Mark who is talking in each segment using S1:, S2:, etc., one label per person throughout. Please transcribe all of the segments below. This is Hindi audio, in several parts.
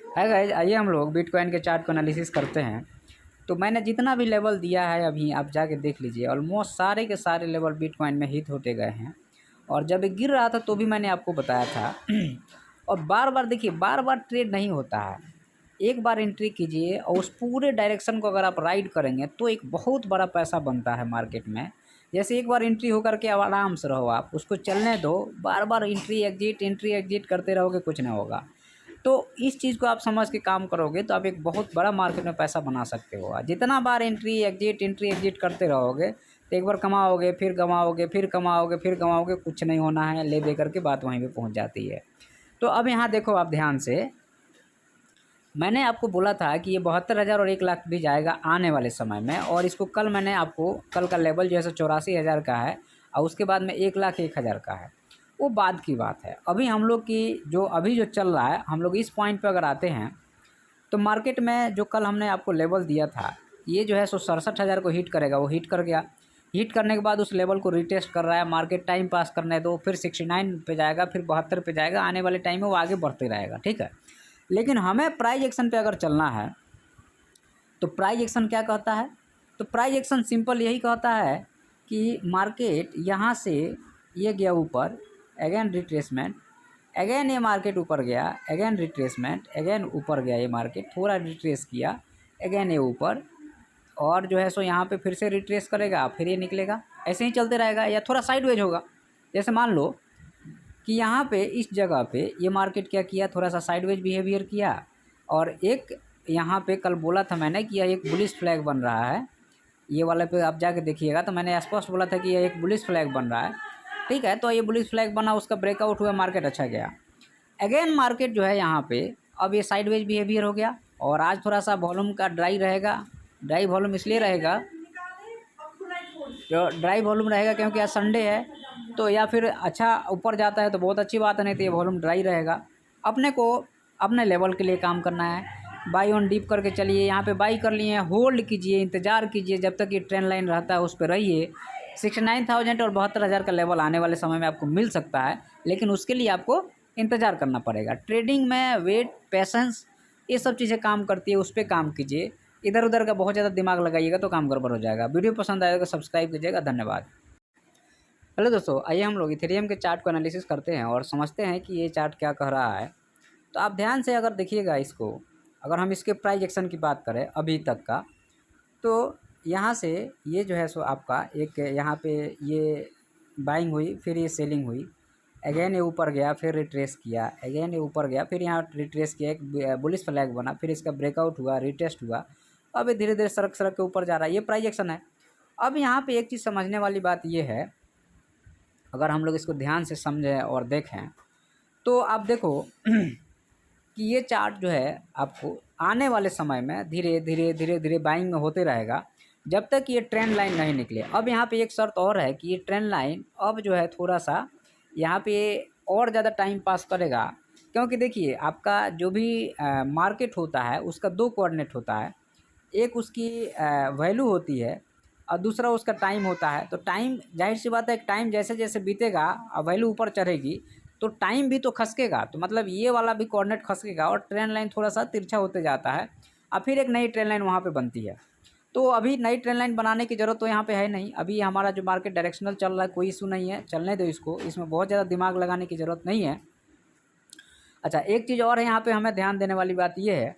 S1: है गाइज, आइए हम लोग बिटकॉइन के चार्ट को एनालिसिस करते हैं। तो मैंने जितना भी लेवल दिया है अभी आप जाके देख लीजिए, ऑलमोस्ट सारे के सारे लेवल बिटकॉइन में हिट होते गए हैं। और जब ये गिर रहा था तो भी मैंने आपको बताया था और बार बार देखिए, बार बार ट्रेड नहीं होता है। एक बार एंट्री कीजिए और उस पूरे डायरेक्शन को अगर आप राइड करेंगे तो एक बहुत बड़ा पैसा बनता है मार्केट में। जैसे एक बार एंट्री होकर के अब आराम से रहो, आप उसको चलने दो, बार बार एंट्री एग्जिट करते रहोगे, कुछ नहीं होगा। तो इस चीज़ को आप समझ के काम करोगे तो आप एक बहुत बड़ा मार्केट में पैसा बना सकते हो। जितना बार एंट्री एग्जिट करते रहोगे तो एक बार कमाओगे, फिर गंवाओगे, फिर कमाओगे, फिर गंवाओगे, कुछ नहीं होना है, ले दे करके बात वहीं पे पहुंच जाती है। तो अब यहाँ देखो आप ध्यान से, मैंने आपको बोला था कि ये 72,000 और 1 लाख भी जाएगा आने वाले समय में। और इसको कल मैंने आपको, कल का लेवल जो है 84,000 का है और उसके बाद में 1,01,000 का है, वो बाद की बात है। अभी हम लोग की जो चल रहा है, हम लोग इस पॉइंट पे अगर आते हैं तो मार्केट में जो कल हमने आपको लेवल दिया था, ये जो है 67,000 को हिट करेगा, वो हिट कर गया। हिट करने के बाद उस लेवल को रिटेस्ट कर रहा है मार्केट, टाइम पास करने दो, फिर 69 पे जाएगा, फिर 72 पे जाएगा। आने वाले टाइम में वो आगे बढ़ते रहेगा, ठीक है। लेकिन हमें प्राइस एक्शन पे अगर चलना है तो प्राइस एक्शन क्या कहता है? तो प्राइस एक्शन सिंपल यही कहता है कि मार्केट यहाँ से ये गया ऊपर, अगेन रिट्रेसमेंट, अगेन ये मार्केट ऊपर गया, अगेन रिट्रेसमेंट, अगेन ऊपर गया ये मार्केट, थोड़ा रिट्रेस किया, अगेन ये ऊपर, और जो है सो यहाँ पे फिर से रिट्रेस करेगा, फिर ये निकलेगा, ऐसे ही चलते रहेगा। या थोड़ा साइडवेज होगा, जैसे मान लो कि यहाँ पे इस जगह पे ये मार्केट क्या किया, थोड़ा सा साइडवेज बिहेवियर किया। और एक यहाँ पे कल बोला था मैंने कि यह एक बुलिश फ्लैग बन रहा है, ये वाले पे आप जाके देखिएगा, तो मैंने स्पष्ट बोला था कि यह एक बुलिश फ्लैग बन रहा है, ठीक है। तो ये बुलिश फ्लैग बना, उसका ब्रेकआउट हुआ, मार्केट अच्छा गया। अगेन मार्केट जो है यहाँ पे अब ये साइडवेज बिहेवियर हो गया। और आज थोड़ा सा वॉल्यूम का ड्राई रहेगा। ड्राई वॉल्यूम इसलिए रहेगा, जो ड्राई वॉल्यूम रहेगा क्योंकि आज संडे है। तो या फिर अच्छा ऊपर जाता है तो बहुत अच्छी बात है, नहीं तो ये वॉल्यूम ड्राई रहेगा। अपने को अपने लेवल के लिए काम करना है। बाई ऑन डीप करके चलिए, यहाँ पे बाई कर लिए, होल्ड कीजिए, इंतज़ार कीजिए जब तक ये ट्रेंड लाइन रहता है, उस पर रहिए। 69,000 और 72,000 का लेवल आने वाले समय में आपको मिल सकता है, लेकिन उसके लिए आपको इंतज़ार करना पड़ेगा। ट्रेडिंग में वेट, पेशेंस, ये सब चीज़ें काम करती है, उस पर काम कीजिए। इधर उधर का बहुत ज़्यादा दिमाग लगाइएगा तो काम गड़बड़ हो जाएगा। वीडियो पसंद आएगा तो सब्सक्राइब कीजिएगा। धन्यवाद। हेलो दोस्तों, आइए हम लोग इथेरियम के चार्ट को एनालिसिस करते हैं और समझते हैं कि ये चार्ट क्या कह रहा है। तो आप ध्यान से अगर देखिएगा इसको, अगर हम इसके प्राइस एक्शन की बात करें अभी तक का, तो यहाँ से ये जो है सो आपका एक यहाँ पे ये बाइंग हुई, फिर ये सेलिंग हुई, अगेन ये ऊपर गया, फिर रिट्रेस किया, अगेन ये ऊपर गया, फिर यहाँ रिट्रेस किया, एक बुलिश फ्लैग बना, फिर इसका ब्रेकआउट हुआ, रिटेस्ट हुआ, अब ये धीरे धीरे सड़क के ऊपर जा रहा है। ये प्राइस एक्शन है। अब यहाँ पे एक चीज़ समझने वाली बात ये है, अगर हम लोग इसको ध्यान से समझें और देखें तो आप देखो कि ये चार्ट जो है आपको आने वाले समय में धीरे धीरे बाइंग में होते रहेगा जब तक ये ट्रेंड लाइन नहीं निकले। अब यहाँ पे एक शर्त और है कि ये ट्रेंड लाइन अब जो है थोड़ा सा यहाँ पे और ज़्यादा टाइम पास करेगा, क्योंकि देखिए आपका जो भी मार्केट होता है उसका दो कोऑर्डिनेट होता है, एक उसकी वैल्यू होती है और दूसरा उसका टाइम होता है। तो टाइम, जाहिर सी बात है, टाइम जैसे जैसे बीतेगा और वैल्यू ऊपर चढ़ेगी तो टाइम भी तो खसकेगा, तो मतलब ये वाला भी कोऑर्डिनेट खसकेगा और ट्रेंड लाइन थोड़ा सा तिरछा होते जाता है और फिर एक नई ट्रेंड लाइन वहाँ पे बनती है। तो अभी नई ट्रेंड लाइन बनाने की ज़रूरत तो यहाँ पे है नहीं। अभी हमारा जो मार्केट डायरेक्शनल चल रहा है, कोई इशू नहीं है, चलने दो इसको, इसमें बहुत ज़्यादा दिमाग लगाने की ज़रूरत नहीं है। अच्छा, एक चीज़ और है यहाँ पे हमें ध्यान देने वाली बात ये है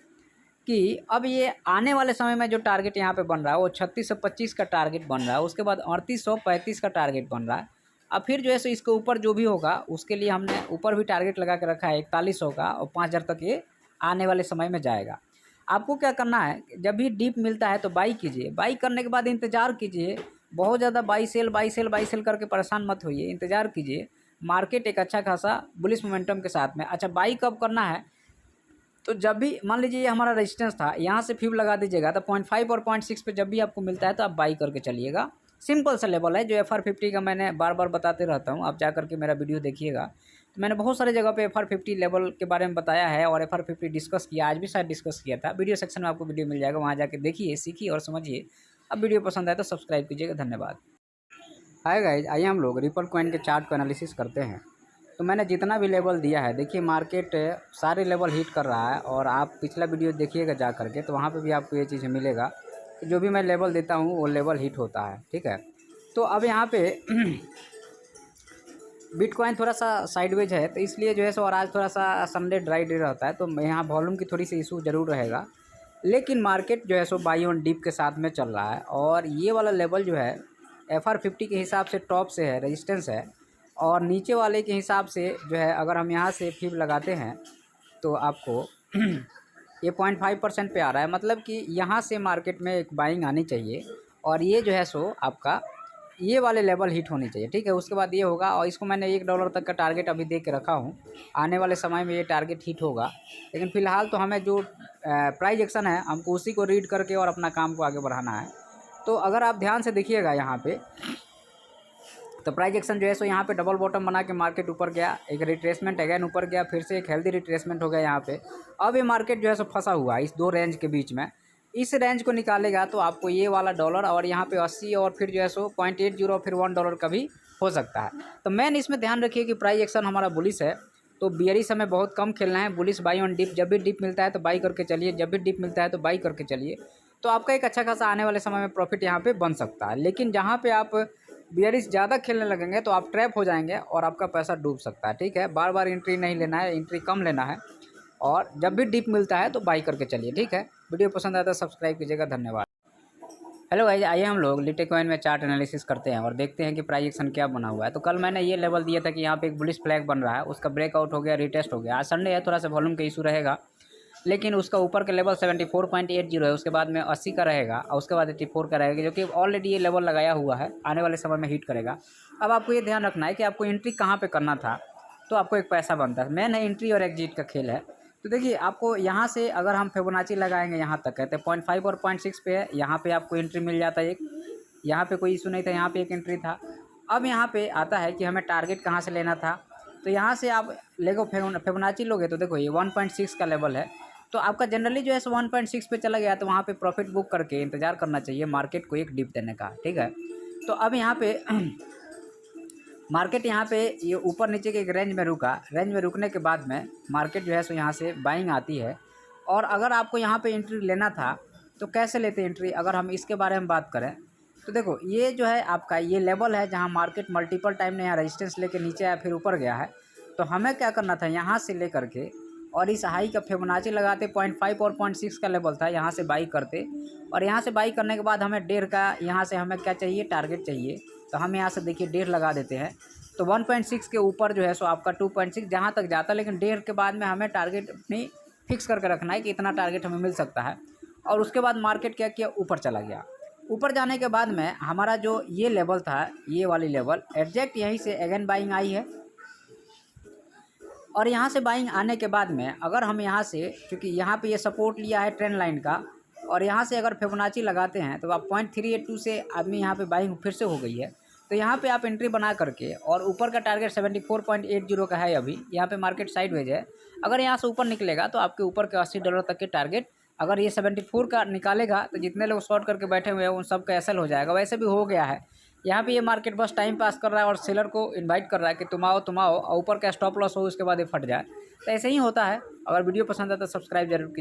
S1: कि अब ये आने वाले समय में जो टारगेट यहाँ पे बन रहा है वो 3625 का टारगेट बन रहा है, उसके बाद 3835 का टारगेट बन रहा है। अब फिर जो है सो इसके ऊपर जो भी होगा उसके लिए हमने ऊपर भी टारगेट लगा के रखा है 4100 का, और 5000 तक ये आने वाले समय में जाएगा। आपको क्या करना है, जब भी डीप मिलता है तो बाई कीजिए, बाई करने के बाद इंतज़ार कीजिए। बहुत ज़्यादा बाई सेल करके परेशान मत होइए, इंतज़ार कीजिए। मार्केट एक अच्छा खासा बुलिश मोमेंटम के साथ में। अच्छा, बाई कब करना है, तो जब भी मान लीजिए ये हमारा रेजिस्टेंस था, यहाँ से फ्यूब लगा दीजिएगा, तो 0.5 और 0.6 पे जब भी आपको मिलता है तो आप बाई करके चलिएगा। सिंपल सा लेवल है जो FR50 का मैंने बार बार बताते रहता हूँ, आप जा करके मेरा वीडियो देखिएगा। तो मैंने बहुत सारे जगह पे FR50 लेवल के बारे में बताया है और FR50 डिस्कस किया, आज भी शायद डिस्कस किया था। वीडियो सेक्शन में आपको वीडियो मिल जाएगा, वहाँ जाके देखिए, सीखिए और समझिए। अब वीडियो पसंद आए तो सब्सक्राइब कीजिएगा। धन्यवाद। हाय गाइज, आइए हम लोग रिपल कॉइन के चार्ट को एनालिसिस करते हैं। तो मैंने जितना भी लेवल दिया है, देखिए मार्केट सारे लेवल हिट कर रहा है। और आप पिछला वीडियो देखिएगा जा करके, तो वहाँ पे भी आपको ये चीज़ मिलेगा कि जो भी मैं लेवल देता हूँ वो लेवल हिट होता है, ठीक है। तो अब यहाँ पे बिटकॉइन थोड़ा सा साइडवेज है, तो इसलिए जो है सो, और आज थोड़ा सा संडे ड्राई डे रहता है, तो यहाँ वॉल्यूम की थोड़ी सी इशू ज़रूर रहेगा। लेकिन मार्केट जो है सो बाई ऑन डिप के साथ में चल रहा है। और ये वाला लेवल जो है FR50 के हिसाब से टॉप से है, रेजिस्टेंस है। और नीचे वाले के हिसाब से जो है, अगर हम यहाँ से फिब लगाते हैं तो आपको ये 0.5% पे आ रहा है, मतलब कि यहाँ से मार्केट में एक बाइंग आनी चाहिए। और ये जो है सो आपका ये वाले लेवल हिट होनी चाहिए, ठीक है। उसके बाद ये होगा, और इसको मैंने $1 तक का टारगेट अभी दे के रखा हूँ। आने वाले समय में ये टारगेट हिट होगा। लेकिन फ़िलहाल तो हमें जो प्राइस एक्शन है, हमको उसी को रीड करके और अपना काम को आगे बढ़ाना है। तो अगर आप ध्यान से देखिएगा यहाँ पे, तो प्राइस एक्शन जो है सो यहाँ पे डबल बॉटम बना के मार्केट ऊपर गया, एक रिट्रेसमेंट अगेन ऊपर गया, फिर से एक हेल्दी रिट्रेसमेंट हो गया यहाँ पे। अब ये मार्केट जो है सो फंसा हुआ है इस दो रेंज के बीच में। इस रेंज को निकालेगा तो आपको ये वाला डॉलर और यहाँ पे 80 और फिर जो है सो 0.80 फिर $1 का भी हो सकता है। तो मैन इसमें ध्यान रखिए कि प्राइस एक्शन हमारा बुलिश है, तो बियरिश हमें बहुत कम खेलना है। बुलिश बाई ऑन डिप, जब भी डिप मिलता है तो बाई करके चलिए, जब भी डिप मिलता है तो बाई करके चलिए। तो आपका एक अच्छा खासा आने वाले समय में प्रॉफिट यहाँ पे बन सकता है। लेकिन जहाँ पे आप बियरिश ज़्यादा खेलने लगेंगे तो आप ट्रैप हो जाएंगे और आपका पैसा डूब सकता है, ठीक है। बार बार एंट्री नहीं लेना है, एंट्री कम लेना है। और जब भी डिप मिलता है तो बाई करके चलिए, ठीक है। वीडियो पसंद आता है सब्सक्राइब कीजिएगा, धन्यवाद। हेलो गाइस, आइए हम लोग लिटेकॉइन में चार्ट एनालिसिस करते हैं और देखते हैं कि प्राइस एक्शन क्या बना हुआ है। तो कल मैंने ये लेवल दिया था कि यहाँ पे एक बुलिश फ्लैग बन रहा है, उसका ब्रेकआउट हो गया, रिटेस्ट हो गया। आज संडे है, थोड़ा सा वॉल्यूम का इशू रहेगा, लेकिन उसका ऊपर का लेवल 74.80 है, उसके बाद में 80 का रहेगा और उसके बाद 84 का रहेगा, जो कि ऑलरेडी ये लेवल लगाया हुआ है, आने वाले समय में हिट करेगा। अब आपको ये ध्यान रखना है कि आपको एंट्री कहाँ पे करना था, तो आपको एक पैसा बनता है। मेन है एंट्री और एग्जिट का खेल है। तो देखिए, आपको यहाँ से अगर हम फिबोनाची लगाएंगे, यहाँ तक कहते हैं 0.5 और 0.6 पे है, यहाँ पे आपको एंट्री मिल जाता है एक, यहाँ पे कोई इशू नहीं था, यहाँ पे एक एंट्री था। अब यहाँ पे आता है कि हमें टारगेट कहाँ से लेना था, तो यहाँ से आप लेगो फिबोनाची लोगे तो देखो ये 1.6 का लेवल है, तो आपका जनरली जो है 1.6 पे चला गया, तो वहाँ पे प्रॉफिट बुक करके इंतज़ार करना चाहिए मार्केट को एक डिप देने का, ठीक है। तो अब यहाँ पे मार्केट यहाँ पे ये ऊपर नीचे के एक रेंज में रुका, रेंज में रुकने के बाद में मार्केट जो है सो यहाँ से बाइंग आती है। और अगर आपको यहाँ पे एंट्री लेना था तो कैसे लेते एंट्री, अगर हम इसके बारे में बात करें तो देखो, ये जो है आपका ये लेवल है जहाँ मार्केट मल्टीपल टाइम ने यहाँ रेजिस्टेंस लेके नीचे आया, फिर ऊपर गया है। तो हमें क्या करना था, यहाँ से ले करके और इस हाई का फिबोनाची लगाते, 0.5 और 0.6 का लेवल था, यहाँ से बाई करते। और यहाँ से बाई करने के बाद हमें 1.5 का, यहाँ से हमें क्या चाहिए, टारगेट चाहिए। तो हम यहाँ से देखिए 1.5 लगा देते हैं, तो 1.6 के ऊपर जो है सो आपका 2.6 जहाँ तक जाता है, लेकिन 1.5 के बाद में हमें टारगेट अपनी फिक्स करके रखना है कि इतना टारगेट हमें मिल सकता है। और उसके बाद मार्केट क्या किया, ऊपर चला गया। ऊपर जाने के बाद में हमारा जो ये लेवल था, ये वाली लेवल एग्जैक्ट यहीं से अगेन बाइंग आई है। और यहाँ से बाइंग आने के बाद में अगर हम यहाँ से, क्योंकि यहाँ पे ये सपोर्ट लिया है ट्रेंड लाइन का, और यहाँ से अगर फिबोनाची लगाते हैं तो आप 0.382 से आदमी यहाँ पे बाइंग फिर से हो गई है। तो यहाँ पे आप एंट्री बना करके, और ऊपर का टारगेट 74.80 का है, अभी यहाँ पे मार्केट साइडवेज है। अगर यहाँ से ऊपर निकलेगा तो आपके ऊपर के $80 तक के टारगेट, अगर ये 74 का निकालेगा तो जितने लोग शॉर्ट करके बैठे हुए हैं उन सब का एसएल हो जाएगा। वैसे भी हो गया है। यहाँ पे ये मार्केट बस टाइम पास कर रहा है और सेलर को इनवाइट कर रहा है कि तुम आओ, और ऊपर का स्टॉप लॉस हो उसके बाद ये फट जाए। तो ऐसे ही होता है। अगर वीडियो पसंद आता है तो सब्सक्राइब जरूर कीजिए।